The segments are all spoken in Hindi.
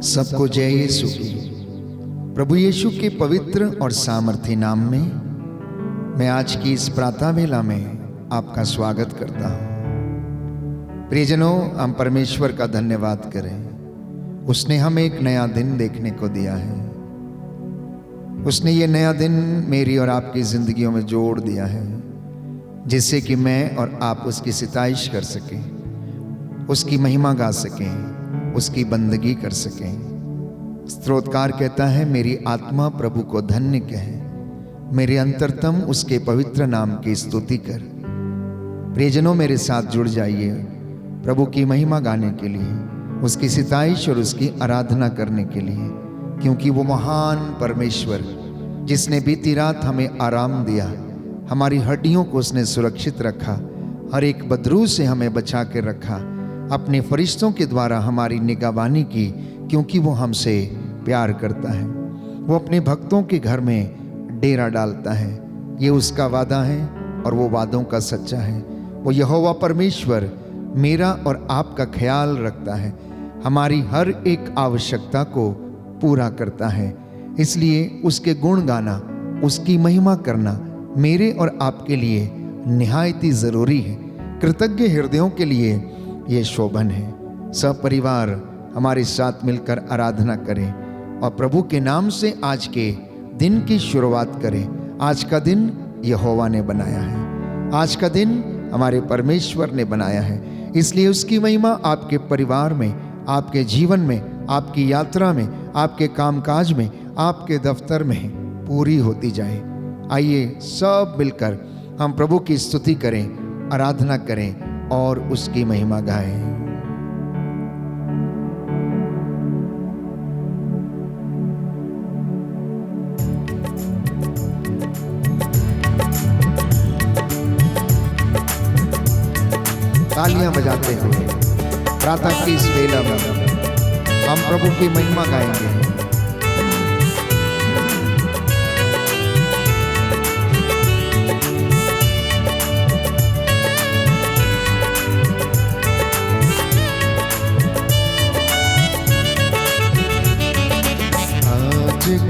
सबको जय यीशु की। प्रभु यीशु के पवित्र और सामर्थी नाम में मैं आज की इस प्रातः वेला में आपका स्वागत करता हूँ। प्रियजनों, हम परमेश्वर का धन्यवाद करें। उसने हमें एक नया दिन देखने को दिया है। उसने ये नया दिन मेरी और आपकी ज़िंदगियों में जोड़ दिया है, जिससे कि मैं और आप उसकी सिताइश कर सकें, उसकी महिमा गा सकें, उसकी बंदगी कर सकें। स्तोत्रकार कहता है, मेरी आत्मा प्रभु को धन्य कहे, मेरे अंतरतम उसके पवित्र नाम की स्तुति कर। प्रियजनों, मेरे साथ जुड़ जाइए प्रभु की महिमा गाने के लिए, उसकी सिताइश और उसकी आराधना करने के लिए, क्योंकि वो महान परमेश्वर जिसने बीती रात हमें आराम दिया, हमारी हड्डियों को उसने सुरक्षित रखा, हर एक बदरू से हमें बचा के रखा, अपने फरिश्तों के द्वारा हमारी निगहबानी की, क्योंकि वो हमसे प्यार करता है। वो अपने भक्तों के घर में डेरा डालता है। ये उसका वादा है और वो वादों का सच्चा है। वो यहोवा परमेश्वर मेरा और आपका ख्याल रखता है, हमारी हर एक आवश्यकता को पूरा करता है। इसलिए उसके गुण गाना, उसकी महिमा करना मेरे और आपके लिए निहायत ही ज़रूरी है। कृतज्ञ हृदयों के लिए ये शोभन है। सब परिवार हमारे साथ मिलकर आराधना करें और प्रभु के नाम से आज के दिन की शुरुआत करें। आज का दिन यहोवा ने बनाया है, आज का दिन हमारे परमेश्वर ने बनाया है, इसलिए उसकी महिमा आपके परिवार में, आपके जीवन में, आपकी यात्रा में, आपके कामकाज में, आपके दफ्तर में पूरी होती जाए। आइए सब मिलकर हम प्रभु की स्तुति करें, आराधना करें और उसकी महिमा गाएं। तालियां बजाते हुए प्रातः की इस वेला में हम प्रभु की महिमा गाएंगे।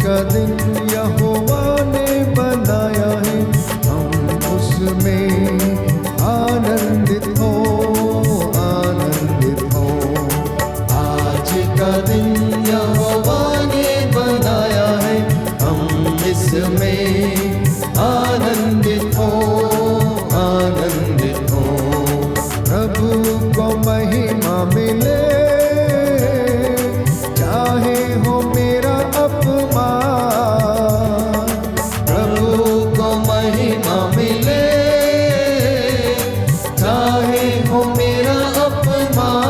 का दिन यहोवा ने बनाया है, हम उसमें आनंदित हो, आनंदित हो। आज का दिन यहोवा ने बनाया है, हम इसमें आनंदित हो, आनंदित हो। प्रभु को महिमा मिले, चाहे हो मेरा अपमान, प्रभु को महिमा मिले, चाहे हो मेरा अपमान।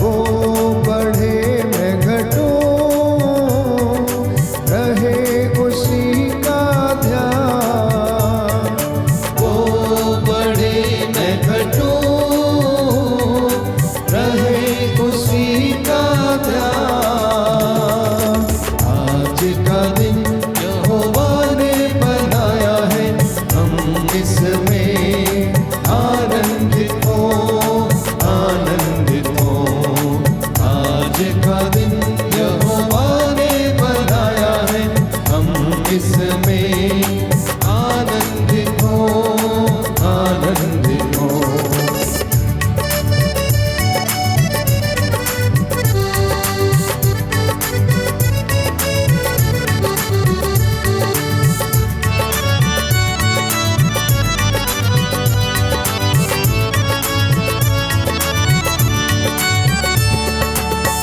वो बढ़े मैं घटूं, रहे उसी का ध्यान। वो बढ़े मैं घटूं, रहे उसी का ध्यान। आज का दिन यहोवा ने बनाया है, हम इसमें आनंदित हो, आनंदित हो। आज का दिन यहोवा ने बनाया है, हम इसमें आनंदित हो, आनंदित हो।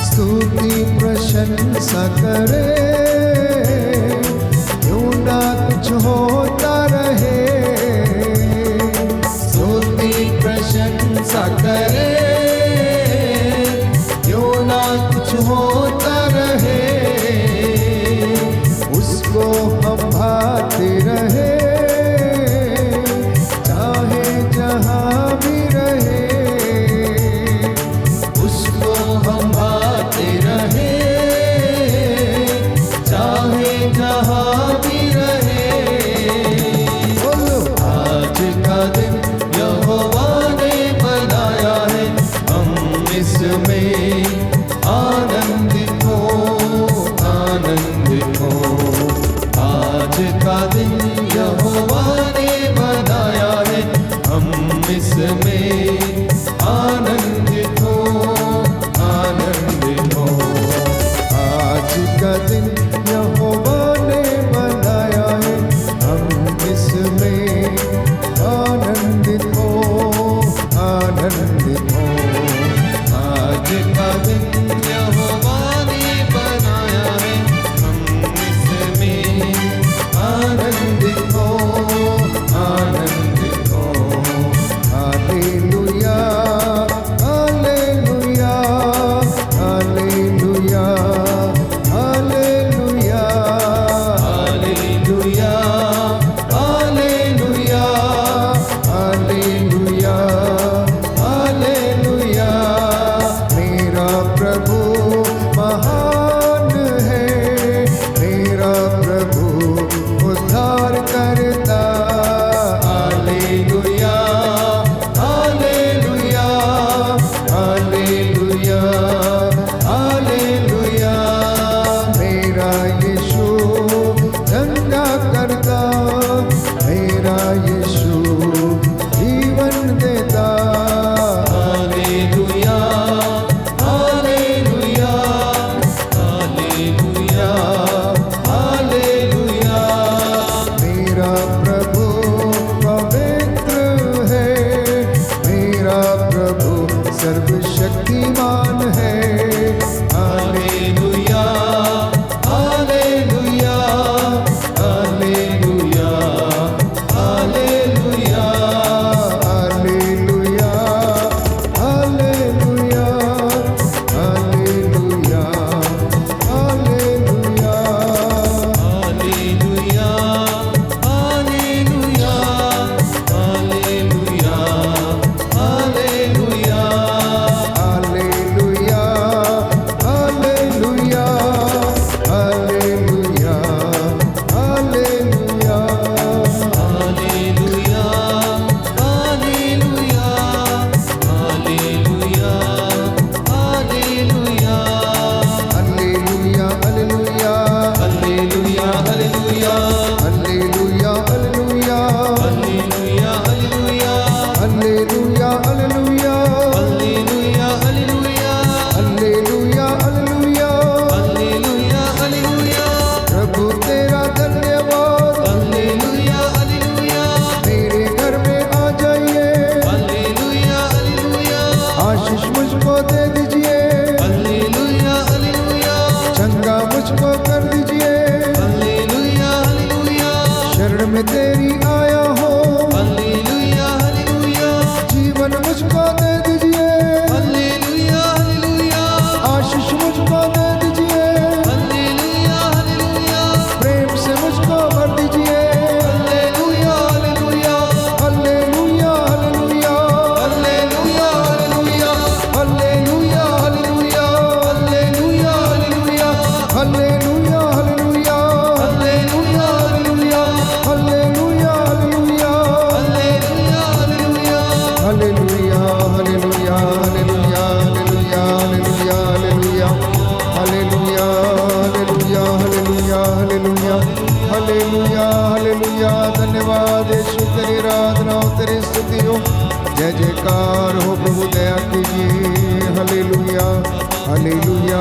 स्तुति प्रशंसा करे, क्यों ना कुछ होता रहे। स्तुति प्रशंसा करे, क्यों ना कुछ होता रहे। उसको हम भाते रहे, चाहे जहाँ भी रहे। उसको हम भाते रहे, चाहे जहाँ भी रहे। जय जयकार हो प्रभु दया कीजिए। Hallelujah hallelujah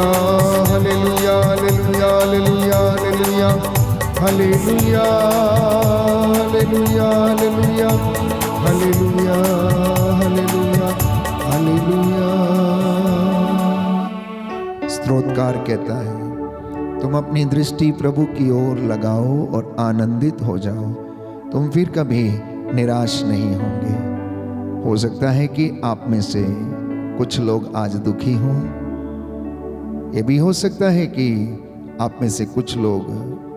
hallelujah hallelujah hallelujah hallelujah hallelujah hallelujah hallelujah hallelujah hallelujah hallelujah. स्तोत्रकार कहता है, तुम अपनी दृष्टि प्रभु की ओर लगाओ और आनंदित हो जाओ, तुम फिर कभी निराश नहीं होंगे। हो सकता है कि आप में से कुछ लोग आज दुखी हों, ये भी हो सकता है कि आप में से कुछ लोग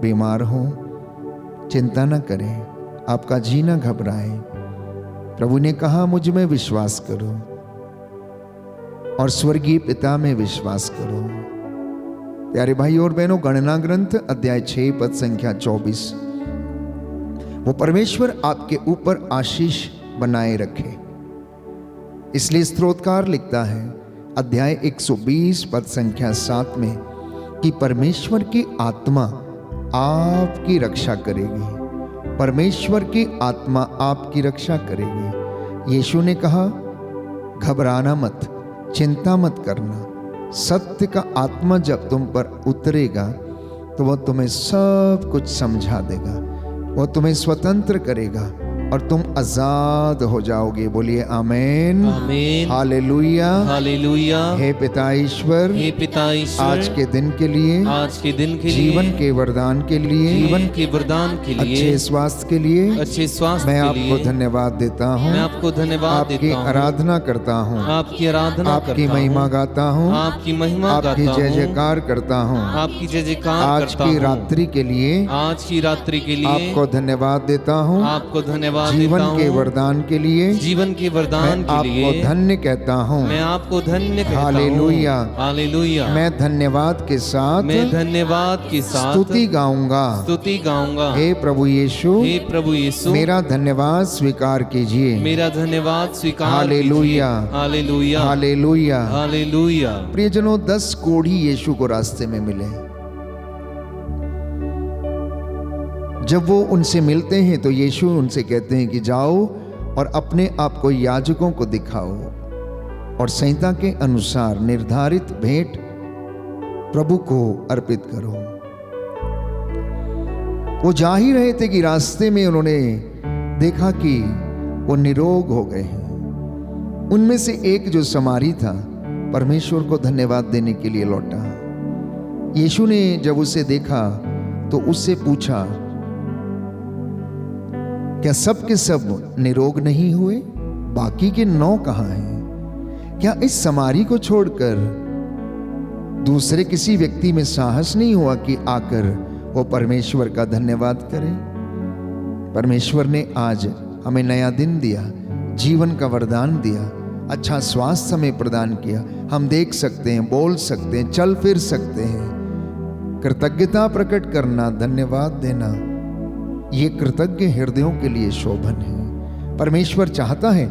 बीमार हों। चिंता न करें, आपका जीना घबराए। प्रभु ने कहा, मुझ में विश्वास करो और स्वर्गीय पिता में विश्वास करो। प्यारे भाई और बहनों, गणना ग्रंथ अध्याय 6 पद संख्या 24, वो परमेश्वर आपके ऊपर आशीष बनाए रखे। इसलिए स्तोत्रकार लिखता है अध्याय 120 पद संख्या 7 में कि परमेश्वर की आत्मा आपकी रक्षा करेगी। परमेश्वर की आत्मा आपकी रक्षा करेगी। यीशु ने कहा, घबराना मत, चिंता मत करना। सत्य का आत्मा जब तुम पर उतरेगा तो वह तुम्हें सब कुछ समझा देगा, वह तुम्हें स्वतंत्र करेगा और तुम आजाद हो जाओगे। बोलिए आमीन आमीन हालेलुया हालेलुया। हे पिता ईश्वर, हे पिता ईश्वर, आज के दिन के लिए, आज के दिन के लिए, जीवन के वरदान के लिए, जीवन के वरदान के लिए, अच्छे स्वास्थ्य के लिए, अच्छे स्वास्थ्य मैं के लिए आपको धन्यवाद देता हूँ। मैं आपको धन्यवाद आपकी देता हूँ, आराधना करता हूँ, आपकी आराधना आपकी करता हूँ, महिमा गाता हूँ, आपकी महिमा आपकी गाता जय हूँ, जयकार करता हूँ। आपकी जय जयकार आज करता की हूँ। रात्रि के लिए, आज की रात्रि के लिए आपको धन्यवाद देता हूँ। आपको धन्यवाद जीवन देता के हूँ। वरदान के लिए, जीवन के वरदान मैं के लिए आपको धन्य कहता हूँ। मैं आपको धन्य कहता हूँ। Hallelujah hallelujah. मैं धन्यवाद के साथ मैं धन्यवाद के साथ स्तुति गाऊंगा। स्तुति गाऊंगा। हे प्रभु यीशु, हे प्रभु यीशु, मेरा धन्यवाद स्वीकार कीजिए। मेरा धन्यवाद स्वीकार हालेलुया कीजिए। Hallelujah hallelujah. हालेलुया। प्रियजनों, 10 कोढ़ी यीशु को रास्ते में मिले। जब वो उनसे मिलते हैं तो यीशु उनसे कहते हैं कि जाओ और अपने आप को याजकों को दिखाओ और संहिता के अनुसार निर्धारित भेंट प्रभु को अर्पित करो। वो जा ही रहे थे कि रास्ते में उन्होंने देखा कि वो निरोग हो गए हैं। उनमें से एक जो समारी था, परमेश्वर को धन्यवाद देने के लिए लौटा। यीशु ने जब उसे देखा तो उससे पूछा, क्या सब के सब निरोग नहीं हुए? बाकी के 9 कहां हैं? क्या इस समारी को छोड़कर दूसरे किसी व्यक्ति में साहस नहीं हुआ कि आकर वो परमेश्वर का धन्यवाद करे? परमेश्वर ने आज हमें नया दिन दिया, जीवन का वरदान दिया, अच्छा स्वास्थ्य हमें प्रदान किया। हम देख सकते हैं, बोल सकते हैं, चल फिर सकते हैं। कृतज्ञता प्रकट करना, धन्यवाद देना, ये कृतज्ञ हृदयों के लिए शोभन है। परमेश्वर चाहता है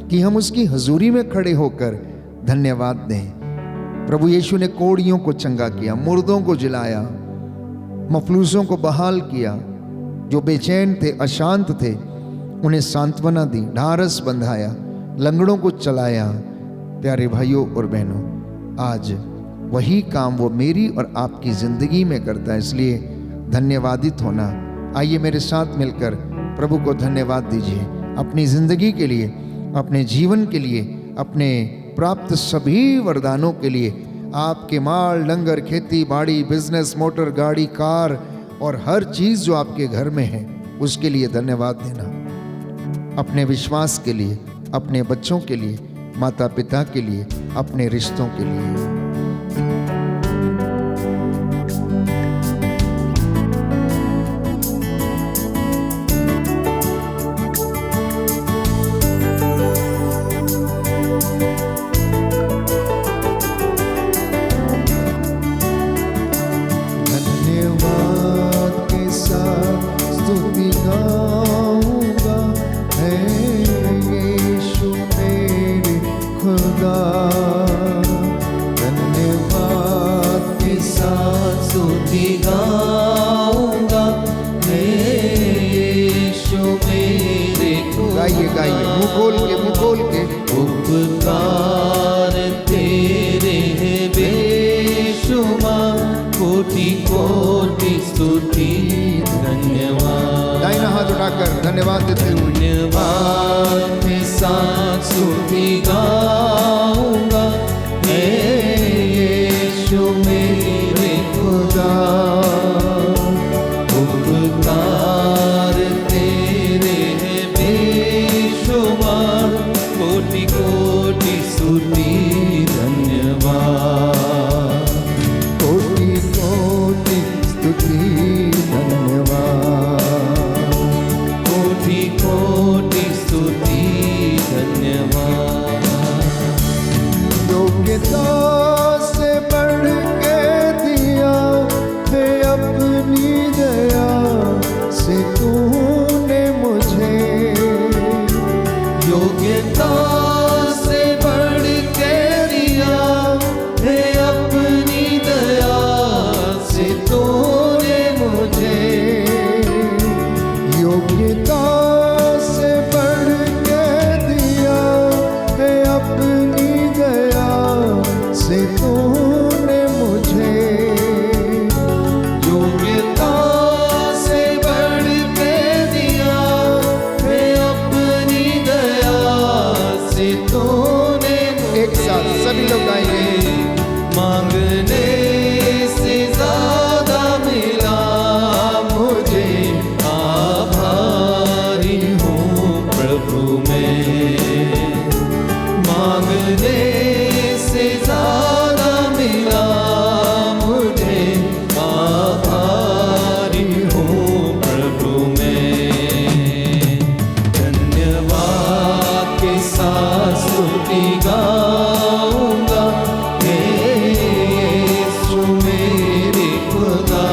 कि हम उसकी हजूरी में खड़े होकर धन्यवाद दें। प्रभु यीशु ने कोढ़ियों को चंगा किया, मुर्दों को जिलाया, मफलूसों को बहाल किया, जो बेचैन थे, अशांत थे, उन्हें सांत्वना दी, ढारस बंधाया, लंगड़ों को चलाया। प्यारे भाइयों और बहनों, आज वही काम वो मेरी और आपकी जिंदगी में करता है, इसलिए धन्यवादित होना। आइए मेरे साथ मिलकर प्रभु को धन्यवाद दीजिए अपनी जिंदगी के लिए, अपने जीवन के लिए, अपने प्राप्त सभी वरदानों के लिए। आपके माल डंगर, खेती बाड़ी, बिजनेस, मोटर गाड़ी, कार और हर चीज जो आपके घर में है, उसके लिए धन्यवाद देना। अपने विश्वास के लिए, अपने बच्चों के लिए, माता पिता के लिए, अपने रिश्तों के लिए। गाइए गाइए, मुंह खोल के उपकार तेरे हैं बेशुमार, कोटि कोटि स्तुति धन्यवाद। दाहिना हाथ उठाकर धन्यवाद देते हुए धन्यवाद के साथ स्तुति गाऊंगा, हे यीशु मेरे खुदा। उपकार तेरे हैं बेशुमार, कोटि कोटि स्तुति धन्यवाद। कोटि कोटि स्तुति धन्यवाद। कोटि कोटि स्तुति धन्यवाद। योग्यता से बढ़ के दिया है अपनी दया से तूने मुझे। योग्यता से बढ़ के दिया है अपनी दया से तूने मुझे। योग्यता से बढ़ के दिया है अपनी दया से तूने मुझे। योग्यता से बढ़ के दिया है अपनी दया से तूने मुझे। एक साथ सभी लोग गाएंगे। मांगने से ज्यादा मिला मुझे, आभारी हूँ प्रभु मैं। मांगने से ज्यादा मिला मुझे, आभारी हूँ प्रभु मैं। धन्यवाद के साथ स्तुति गाऊंगा, हे यीशु मेरे खुदा।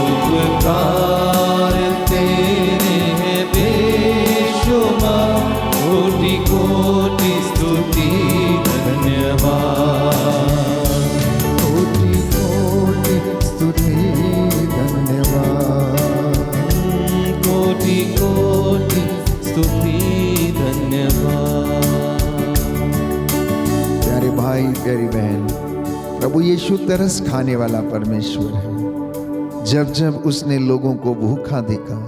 उपकार तेरे हैं बेशुमार, कोटि कोटि स्तुति धन्यवाद। कोटि कोटि स्तुति धन्यवाद। कोटि कोटि स्तुति धन्यवाद। प्यारे भाई प्यारी बहन, प्रभु यीशु तरस खाने वाला परमेश्वर है। जब जब उसने लोगों को भूखा देखा,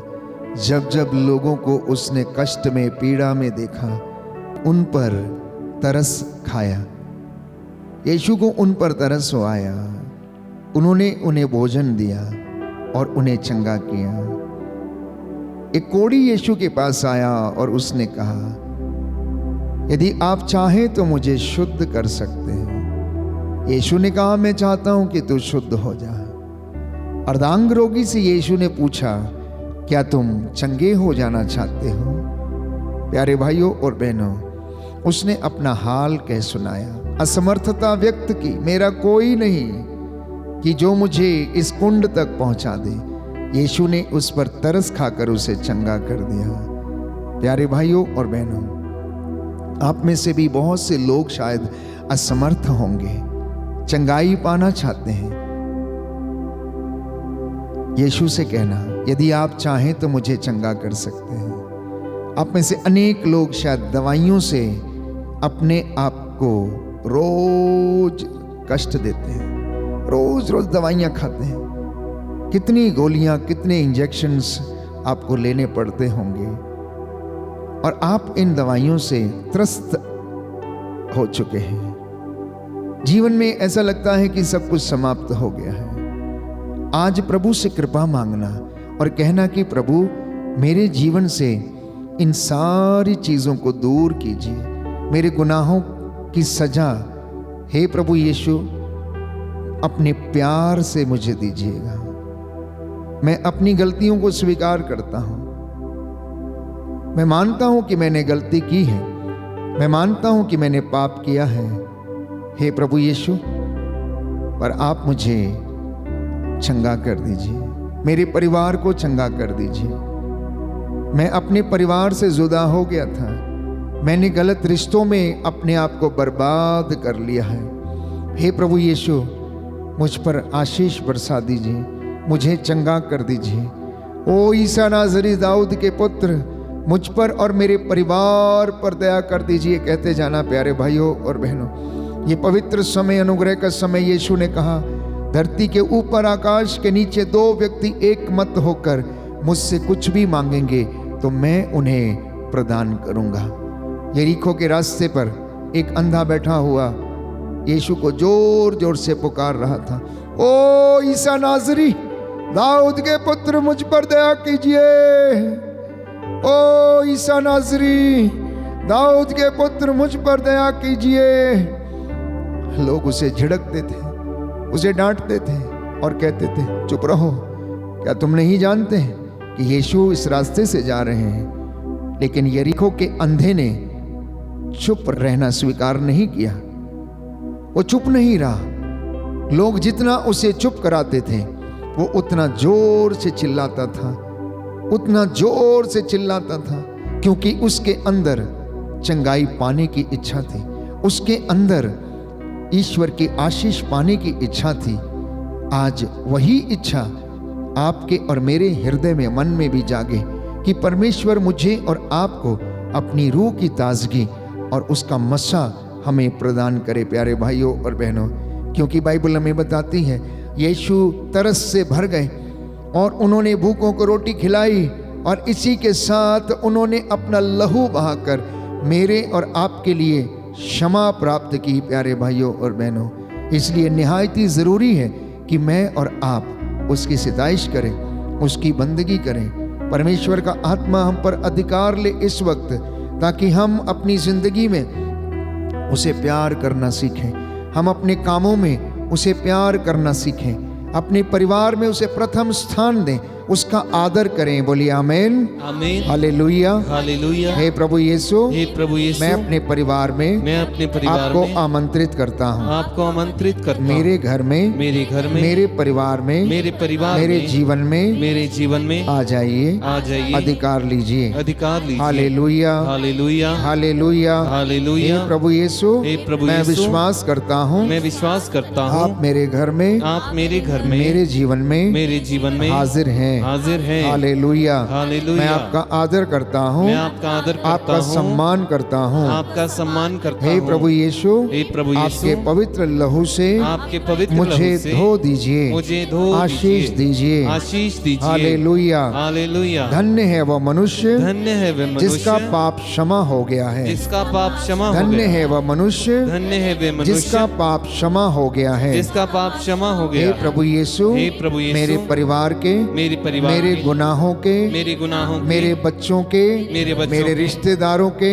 जब जब लोगों को उसने कष्ट में पीड़ा में देखा, उन पर तरस खाया। यीशु को उन पर तरस हो आया। उन्होंने उन्हें भोजन दिया और उन्हें चंगा किया। एक कोढ़ी यीशु के पास आया और उसने कहा, यदि आप चाहें तो मुझे शुद्ध कर सकते हैं। यीशु ने कहा, मैं चाहता हूं कि तू शुद्ध हो जा। अर्धांग रोगी से यीशु ने पूछा, क्या तुम चंगे हो जाना चाहते हो? प्यारे भाइयों और बहनों, उसने अपना हाल कह सुनाया, असमर्थता व्यक्त की, मेरा कोई नहीं कि जो मुझे इस कुंड तक पहुंचा दे। यीशु ने उस पर तरस खाकर उसे चंगा कर दिया। प्यारे भाइयों और बहनों, आप में से भी बहुत से लोग शायद असमर्थ होंगे, चंगाई पाना चाहते हैं। यीशु से कहना, यदि आप चाहें तो मुझे चंगा कर सकते हैं। आप में से अनेक लोग शायद दवाइयों से अपने आप को रोज कष्ट देते हैं, रोज रोज दवाइयाँ खाते हैं। कितनी गोलियाँ, कितने इंजेक्शंस आपको लेने पड़ते होंगे और आप इन दवाइयों से त्रस्त हो चुके हैं। जीवन में ऐसा लगता है कि सब कुछ समाप्त हो गया है। आज प्रभु से कृपा मांगना और कहना कि प्रभु मेरे जीवन से इन सारी चीज़ों को दूर कीजिए, मेरे गुनाहों की सजा हे प्रभु यीशु अपने प्यार से मुझे दीजिएगा। मैं अपनी गलतियों को स्वीकार करता हूँ। मैं मानता हूँ कि मैंने गलती की है, मैं मानता हूँ कि मैंने पाप किया है। हे प्रभु यीशु, पर आप मुझे चंगा कर दीजिए, मेरे परिवार को चंगा कर दीजिए। मैं अपने परिवार से जुदा हो गया था, मैंने गलत रिश्तों में अपने आप को बर्बाद कर लिया है। हे प्रभु यीशु, मुझ पर आशीष बरसा दीजिए, मुझे चंगा कर दीजिए। ओ ईसा नाज़री दाऊद के पुत्र, मुझ पर और मेरे परिवार पर दया कर दीजिए कहते जाना प्यारे भाइयों और बहनों। ये पवित्र समय, अनुग्रह का समय, यीशु ने कहा धरती के ऊपर आकाश के नीचे 2 व्यक्ति एक मत होकर मुझसे कुछ भी मांगेंगे तो मैं उन्हें प्रदान करूंगा। यरीको के रास्ते पर एक अंधा बैठा हुआ यीशु को जोर जोर से पुकार रहा था, ओ ईसा नाजरी, दाऊद के पुत्र मुझ पर दया कीजिए। ओ ईसा नाजरी, दाऊद के पुत्र मुझ पर दया कीजिए। लोग उसे झिड़कते थे, उसे डांटते थे और कहते थे चुप रहो, क्या तुम नहीं जानते कि यीशु इस रास्ते से जा रहे हैं। लेकिन यरीको के अंधे ने चुप रहना स्वीकार नहीं किया। वो चुप नहीं रहा। लोग जितना उसे चुप कराते थे वो उतना जोर से चिल्लाता था, उतना जोर से चिल्लाता था, क्योंकि उसके अंदर चंगाई पाने की इच्छा थी, उसके अंदर ईश्वर की आशीष पाने की इच्छा थी। आज वही इच्छा आपके और मेरे हृदय में, मन में भी जागे कि परमेश्वर मुझे और आपको अपनी रूह की ताजगी और उसका मसा हमें प्रदान करे प्यारे भाइयों और बहनों। क्योंकि बाइबल हमें बताती है यीशु तरस से भर गए और उन्होंने भूखों को रोटी खिलाई और इसी के साथ उन्होंने अपना लहू बहाकर मेरे और आपके लिए क्षमा प्राप्त की प्यारे भाइयों और बहनों। इसलिए निहायत ही ज़रूरी है कि मैं और आप उसकी सिताइश करें, उसकी बंदगी करें। परमेश्वर का आत्मा हम पर अधिकार ले इस वक्त, ताकि हम अपनी ज़िंदगी में उसे प्यार करना सीखें, हम अपने कामों में उसे प्यार करना सीखें, अपने परिवार में उसे प्रथम स्थान दें, उसका आदर करें। बोलिए आमीन, आमीन, हालेलुया, हालेलुया। हे प्रभु यीशु, हे प्रभु यीशु, मैं अपने परिवार में, मैं अपने परिवार आपको में आमंत्रित करता हूँ, आपको आमंत्रित करता हूँ। मेरे घर में, मेरे घर में, मेरे परिवार में, मेरे परिवार मेरे में, जीवन में, मेरे जीवन में आ जाइए, आ जाइए, अधिकार लीजिए। अधिकार लीजिए। Hallelujah, hallelujah, hallelujah, hallelujah. हे प्रभु यीशु, हे प्रभु मैं यीशु, विश्वास करता हूँ, मैं विश्वास करता हूँ आप मेरे घर में, आप मेरे घर में, मेरे जीवन में, मेरे जीवन में हाजिर हैं। हाजिर हैं। Hallelujah, hallelujah. मैं आपका आदर करता हूँ, मैं आपका आदर करता आपका हूँ, सम्मान करता हूँ। आपका सम्मान करता हे हूँ। प्रभु यीशु, हे प्रभु यीशु, आपके पवित्र लहू से आपके पवित्र मुझे लहू से धो दीजिए, मुझे धो आशीष दीजिए, आशीष दीजिए। Hallelujah, hallelujah. धन्य है वह मनुष्य, धन्य है वह मनुष्य जिसका पाप क्षमा हो गया है। जिसका पाप क्षमा हो धन्य गया। है वह मनुष्य, धन्य है वह मनुष्य जिसका पाप क्षमा हो गया है। जिसका पाप क्षमा हो गया। हे प्रभु यीशु, हे प्रभु यीशु, मेरे परिवार के, मेरे परिवार मेरे के, गुनाहों के, मेरे गुनाहों के, मेरे बच्चों के, मेरे बच्चों मेरे के, रिश्तेदारों के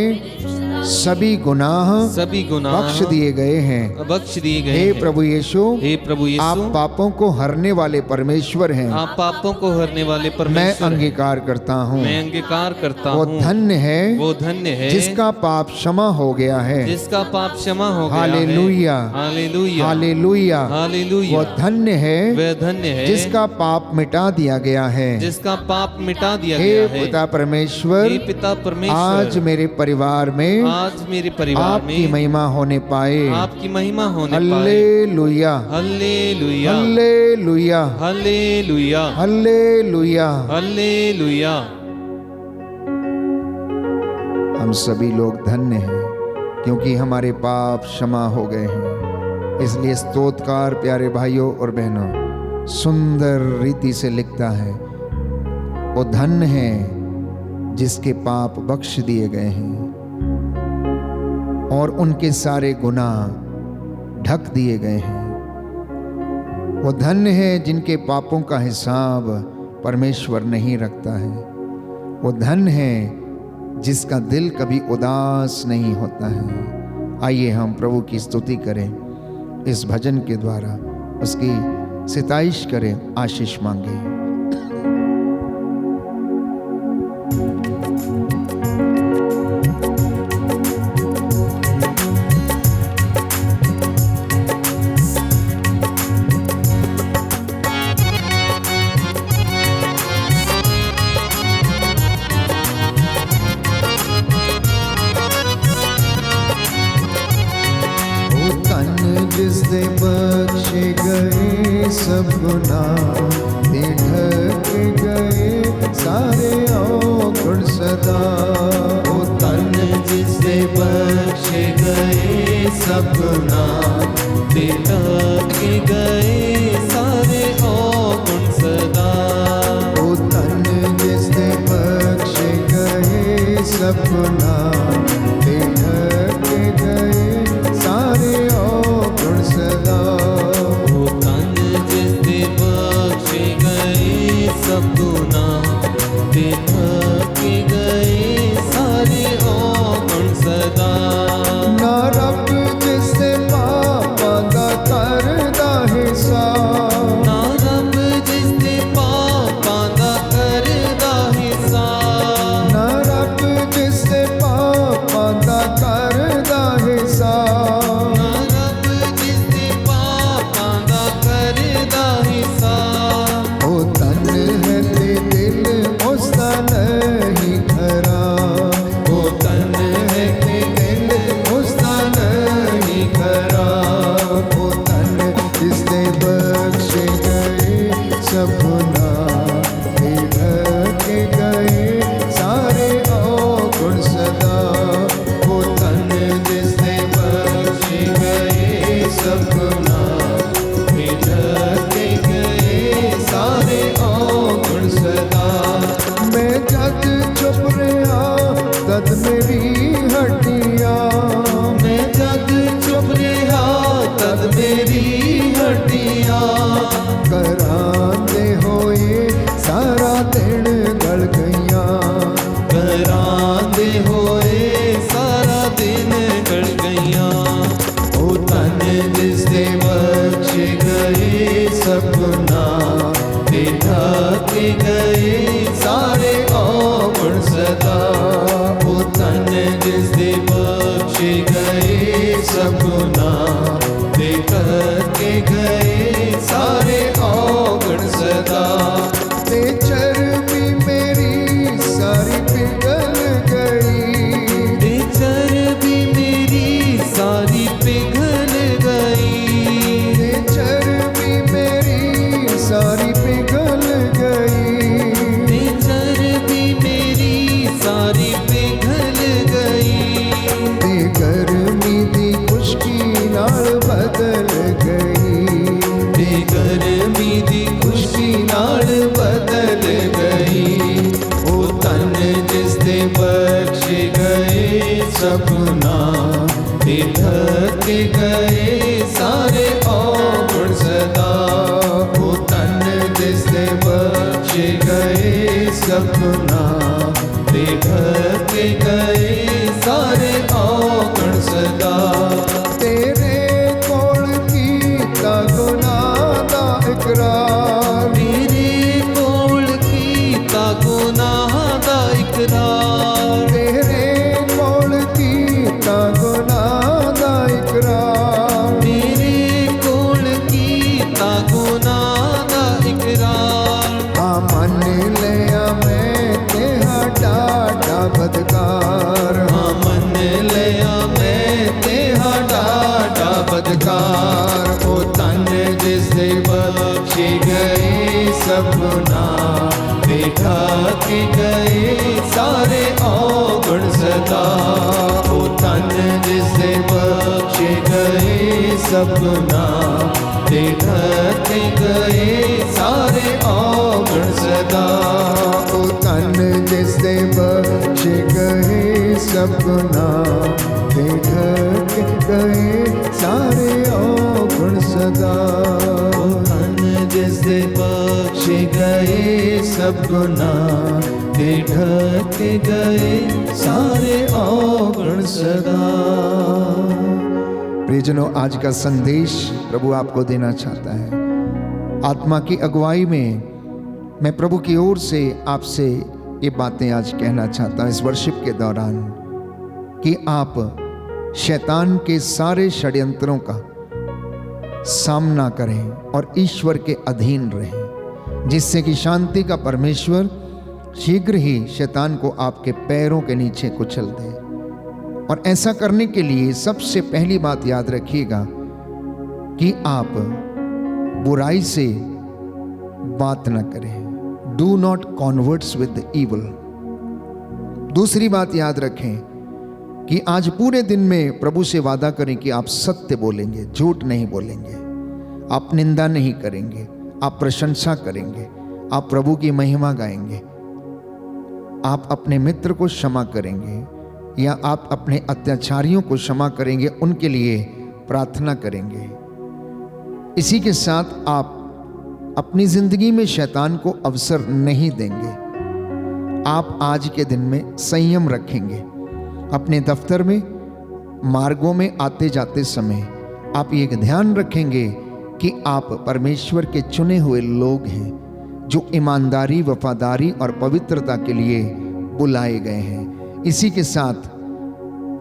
सभी गुनाह सभी गुनाह बख्श दिए गए हैं। बख्श दिए गए हे हैं। प्रभु यीशु, हे प्रभु यीशु, आप पापों को हरने वाले परमेश्वर हैं। आप पापों को हरने वाले मैं परमेश्वर हैं। अंगीकार करता हूँ, मैं अंगीकार करता वो हूँ। धन्य है, वो धन्य है जिसका पाप क्षमा हो गया है। जिसका पाप क्षमा हो गया है। Hallelujah, hallelujah, hallelujah, hallelujah. वो धन्य है, वह धन्य है जिसका पाप मिटा दिया गया है। जिसका पाप मिटा दिया हे गया है। पिता परमेश्वर, हे पिता परमेश्वर, आज मेरे परिवार में, आज मेरे परिवार आपकी में महिमा होने पाए। आपकी महिमा होने पाए। Hallelujah, hallelujah, hallelujah, hallelujah, hallelujah. Hallelujah. हम सभी लोग धन्य हैं क्योंकि हमारे पाप क्षमा हो गए हैं। इसलिए स्तोत्रकार प्यारे भाइयों और बहनों सुंदर रीति से लिखता है, वो धन्य है जिसके पाप बख्श दिए गए हैं और उनके सारे गुनाह ढक दिए गए हैं। वो धन्य है जिनके पापों का हिसाब परमेश्वर नहीं रखता है। वो धन्य है जिसका दिल कभी उदास नहीं होता है। आइए हम प्रभु की स्तुति करें, इस भजन के द्वारा उसकी सिताइश करें, आशीष मांगे। जिससे बख्शे गए सब गुनाह, ते ढक गए सारे औकड़। गुण सदा। वो तन जिसे बख्शे गए सपना, ते ढके गए सारे अवगुण सदा। वो तन जिसे बख्शे गए सपना, ते ढके गए सारे अवगुण सदा। वो तन जिसे बख्शे गए सपना, ते ढके गए सारे अवगुण सदा। ना रब जिससे पापां दा करदा हिसाब, ना रब जिसने पापां दा करदा हिसाब। ना रब जिससे पापां दा करदा हिसाब। ना रब जिसने पापां दा करदा हिसाब। ओ तन है ते दिल उसदा नहीं खरा, वो तन है कि दिल उसका नहीं खरा। ओ तन जिसने बख्शे गए सपना, ते ढके गए सारे अवगुण सदा। वो तन जिसने बख्शे गए सपना, ते ढके गए सारे अवगुण सदा। मैं जद चुप रहा तद मेरी हड्डियां, मैं जद चुप रहा तद मेरी हड्डियां करांदे होए सारा दिन गल गईयां। करांदे होए सारा दिन गड़ गईयां। ओ तन जिसने बख्शे गए सपना, ते ढके गए सारे अवगुण सदा। ओ तन जिसने बख्शे गए सपना, ते ढके गए सारे अवगुण सदा। ते चर्बी मेरी सारी पिघल गई, ते चर्बी मेरी सारी पिघल गई। ते चर्बी मेरी सारी पिघल गई। ते चर्बी मेरी सारी पिघल गई। ते गर्मी दी खुशकी नाल बदल गई, ते गर्मी दी खुशी नाल बदल गई। ओ तन जिसने बख्शे गए सपना, ते ढके गए सारे अवगुण सदा। ओ तन जिसने बख्शे गए सपना, ते ढके गए सारे अवगुण सदा। तेरे कोल कीता गुनाह दा इकरार, तेरे कोल कीता गुनाह दा इकरार। तेरे कोल कीता गुनाह दा इकरार। तेरे कोल कीता गुनाह दा इकरार। आ मन लिया मैं तेहा डाटा बदकार, हाँ मन लिया मैं तेहा डाटा बदकार। ओ तन जिसने बख्शे गए सपना, ते ढके गए सारे अवगुण सदा। ओ तन जिसने बख्शे गए सपना, ते ढके गए सारे अवगुण सदा। ओ तन जिससे बख्शे गए सपना, ते ढके गए सारे अवगुण सदा। ओ तन जिसने बख्शे गए सब गुनाह, ते ढके गए सारे अवगुण सदा। प्रियजनों, आज का संदेश प्रभु आपको देना चाहता है। आत्मा की अगुवाई में मैं प्रभु की ओर से आपसे ये बातें आज कहना चाहता हूँ इस वर्शिप के दौरान, कि आप शैतान के सारे षड्यंत्रों का सामना करें और ईश्वर के अधीन रहें, जिससे कि शांति का परमेश्वर शीघ्र ही शैतान को आपके पैरों के नीचे कुचल दे। और ऐसा करने के लिए सबसे पहली बात याद रखिएगा कि आप बुराई से बात न करें। Do not converts with the evil. दूसरी बात याद रखें कि आज पूरे दिन में प्रभु से वादा करें कि आप सत्य बोलेंगे, झूठ नहीं बोलेंगे, आप निंदा नहीं करेंगे, आप प्रशंसा करेंगे, आप प्रभु की महिमा गाएंगे, आप अपने मित्र को क्षमा करेंगे या आप अपने अत्याचारियों को क्षमा करेंगे, उनके लिए प्रार्थना करेंगे। इसी के साथ आप अपनी जिंदगी में शैतान को अवसर नहीं देंगे। आप आज के दिन में संयम रखेंगे। अपने दफ्तर में, मार्गों में आते जाते समय आप ये ध्यान रखेंगे कि आप परमेश्वर के चुने हुए लोग हैं जो ईमानदारी, वफादारी और पवित्रता के लिए बुलाए गए हैं। इसी के साथ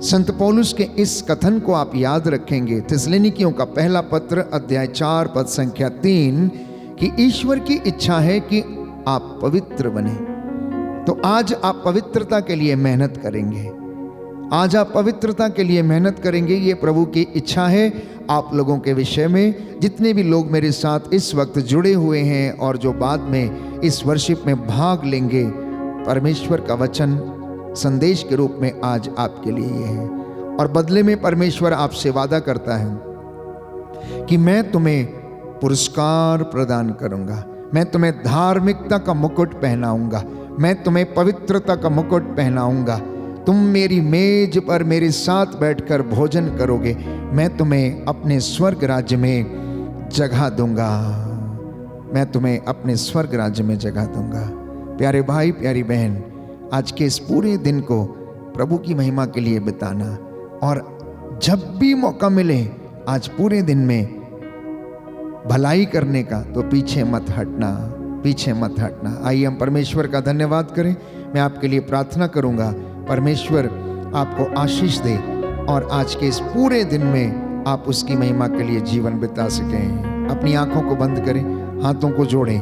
संत पौलुस के इस कथन को आप याद रखेंगे, थिस्सलुनीकियों का पहला पत्र अध्याय 4 पद संख्या 3, कि ईश्वर की इच्छा है कि आप पवित्र बने। तो आज आप पवित्रता के लिए मेहनत करेंगे। आज आप पवित्रता के लिए मेहनत करेंगे, ये प्रभु की इच्छा है आप लोगों के विषय में। जितने भी लोग मेरे साथ इस वक्त जुड़े हुए हैं और जो बाद में इस वर्शिप में भाग लेंगे, परमेश्वर का वचन संदेश के रूप में आज आपके लिए ये है। और बदले में परमेश्वर आपसे वादा करता है कि मैं तुम्हें पुरस्कार प्रदान करूंगा, मैं तुम्हें धार्मिकता का मुकुट पहनाऊंगा, मैं तुम्हें पवित्रता का मुकुट पहनाऊंगा, तुम मेरी मेज पर मेरे साथ बैठकर भोजन करोगे, मैं तुम्हें अपने स्वर्ग राज्य में जगह दूंगा, मैं तुम्हें अपने स्वर्ग राज्य में जगह दूंगा। प्यारे भाई, प्यारी बहन, आज के इस पूरे दिन को प्रभु की महिमा के लिए बिताना, और जब भी मौका मिले आज पूरे दिन में भलाई करने का, तो पीछे मत हटना, पीछे मत हटना। आइए हम परमेश्वर का धन्यवाद करें। मैं आपके लिए प्रार्थना करूंगा, परमेश्वर आपको आशीष दे और आज के इस पूरे दिन में आप उसकी महिमा के लिए जीवन बिता सकें। अपनी आंखों को बंद करें, हाथों को जोड़ें,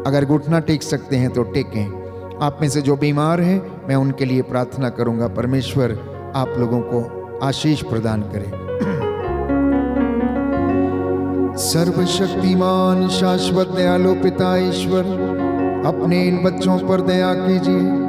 अगर घुटना टेक सकते हैं तो टेकें। आप में से जो बीमार हैं, मैं उनके लिए प्रार्थना करूंगा। परमेश्वर आप लोगों को आशीष प्रदान करे। सर्वशक्तिमान शाश्वत दयालु पिता ईश्वर, अपने इन बच्चों पर दया कीजिए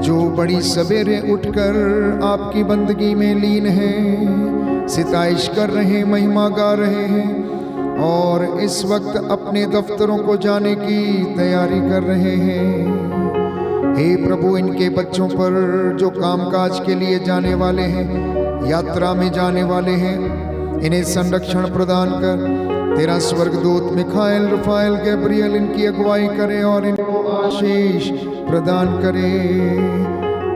जो बड़ी सवेरे उठकर आपकी बंदगी में लीन हैं, सिताइश कर रहे हैं, महिमा गा रहे हैं और इस वक्त अपने दफ्तरों को जाने की तैयारी कर रहे हैं। हे प्रभु, इनके बच्चों पर जो कामकाज के लिए जाने वाले हैं, यात्रा में जाने वाले हैं, इन्हें संरक्षण प्रदान कर। तेरा स्वर्गदूत मिखाएल, रफाएल, गैब्रियल इनकी अगुवाई करे और इनको आशीष प्रदान करे।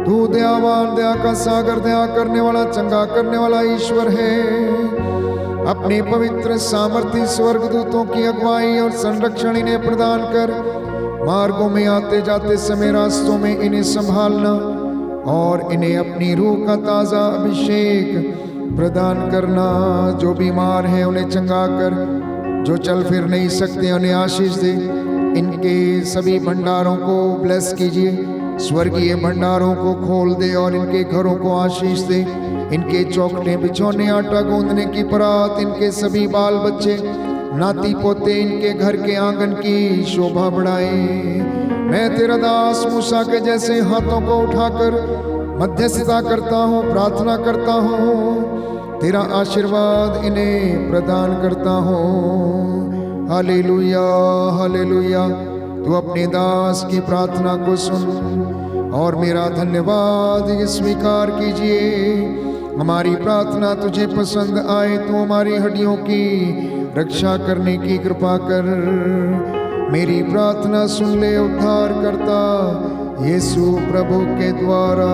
तू दयावान, दया का सागर, दया करने वाला, चंगा करने वाला ईश्वर है। अपने पवित्र सामर्थी स्वर्गदूतों की अगुवाई और संरक्षण इन्हें प्रदान कर। मार्गों में आते जाते समय रास्तों में इन्हें संभालना और इन्हें अपनी रूह का ताज़ा अभिषेक प्रदान करना। जो बीमार हैं उन्हें चंगा कर, जो चल फिर नहीं सकते उन्हें आशीष दे। इनके सभी भंडारों को ब्लेस कीजिए, स्वर्गीय भंडारों को खोल दे और इनके घरों को आशीष दे। इनके चौखटे, बिछौने, आटा गूंदने की परात, इनके सभी बाल बच्चे, नाती पोते इनके घर के आंगन की शोभा बढ़ाए। मैं तेरा दास मूसा के जैसे हाथों को उठाकर मध्यस्थता करता हूँ, प्रार्थना करता हूँ, तेरा आशीर्वाद इन्हें प्रदान करता हूँ। Hallelujah, hallelujah. तू अपने दास की प्रार्थना को सुन और मेरा धन्यवाद स्वीकार कीजिए। हमारी प्रार्थना तुझे पसंद आए तो हमारी हड्डियों की रक्षा करने की कृपा कर। मेरी प्रार्थना सुन ले उद्धार करता यीशु प्रभु के द्वारा।